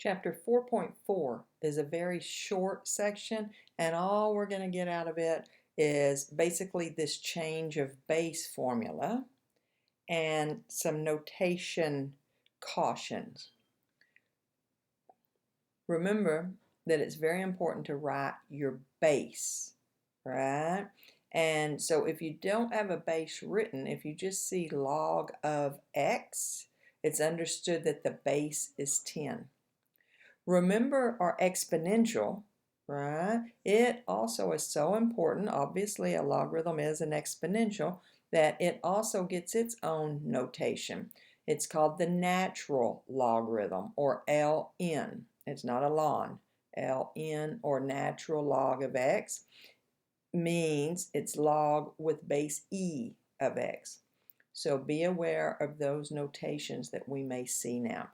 Chapter 4.4 is a very short section, and all we're going to get out of it is basically this change of base formula and some notation cautions. Remember that it's very important to write your base, right? And so if you don't have a base written, if you just see log of x, it's understood that the base is 10. Remember our exponential, right? It also is so important. Obviously, a logarithm is an exponential, that it also gets its own notation. It's called the natural logarithm, or ln. It's not a ln. ln, or natural log of x, means it's log with base e of x. So be aware of those notations that we may see now.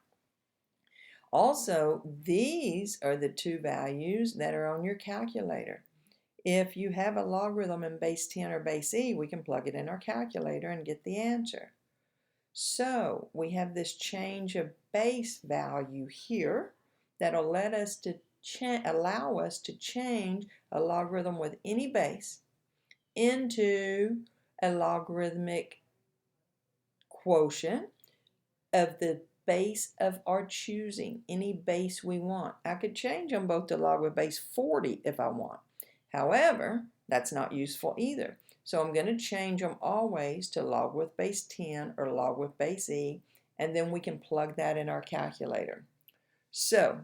Also, these are the two values that are on your calculator. If you have a logarithm in base 10 or base e, we can plug it in our calculator and get the answer. So we have this change of base value here that'll let us to allow us to change a logarithm with any base into a logarithmic quotient of the base of our choosing, any base we want. I could change them both to log with base 40 if I want. However, that's not useful either. So I'm going to change them always to log with base 10 or log with base e, and then we can plug that in our calculator. So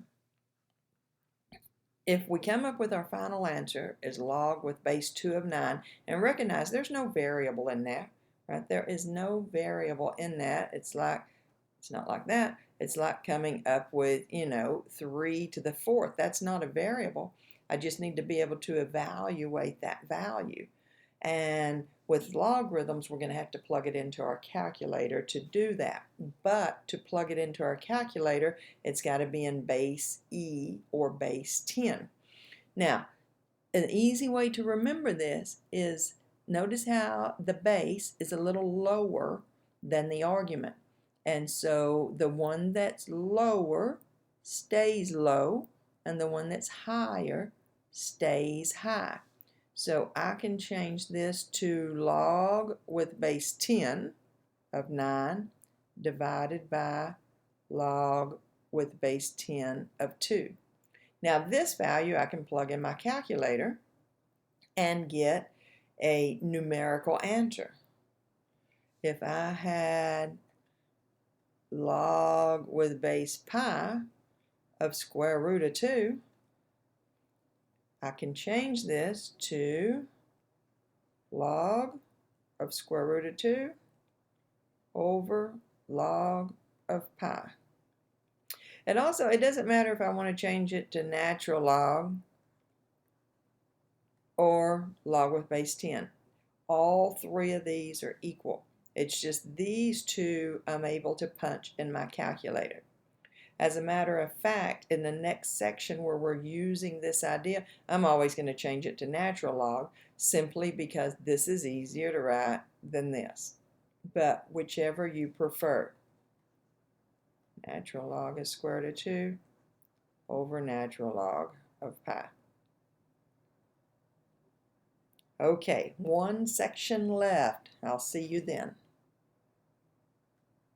if we come up with our final answer is log with base 2 of 9, and recognize there's no variable in there, right? There is no variable in that. It's not like that. It's like coming up with, 3 to the 4th. That's not a variable. I just need to be able to evaluate that value. And with logarithms, we're going to have to plug it into our calculator to do that. But to plug it into our calculator, it's got to be in base E or base 10. Now, an easy way to remember this is notice how the base is a little lower than the argument. And so the one that's lower stays low, and the one that's higher stays high. So I can change this to log with base 10 of 9 divided by log with base 10 of 2. Now this value I can plug in my calculator and get a numerical answer. If I had log with base pi of square root of 2, I can change this to log of square root of 2 over log of pi. And also, it doesn't matter if I want to change it to natural log or log with base 10. All three of these are equal. It's just these two I'm able to punch in my calculator. As a matter of fact, in the next section where we're using this idea, I'm always going to change it to natural log simply because this is easier to write than this. But whichever you prefer. Natural log of square root of 2 over natural log of pi. Okay, one section left. I'll see you then.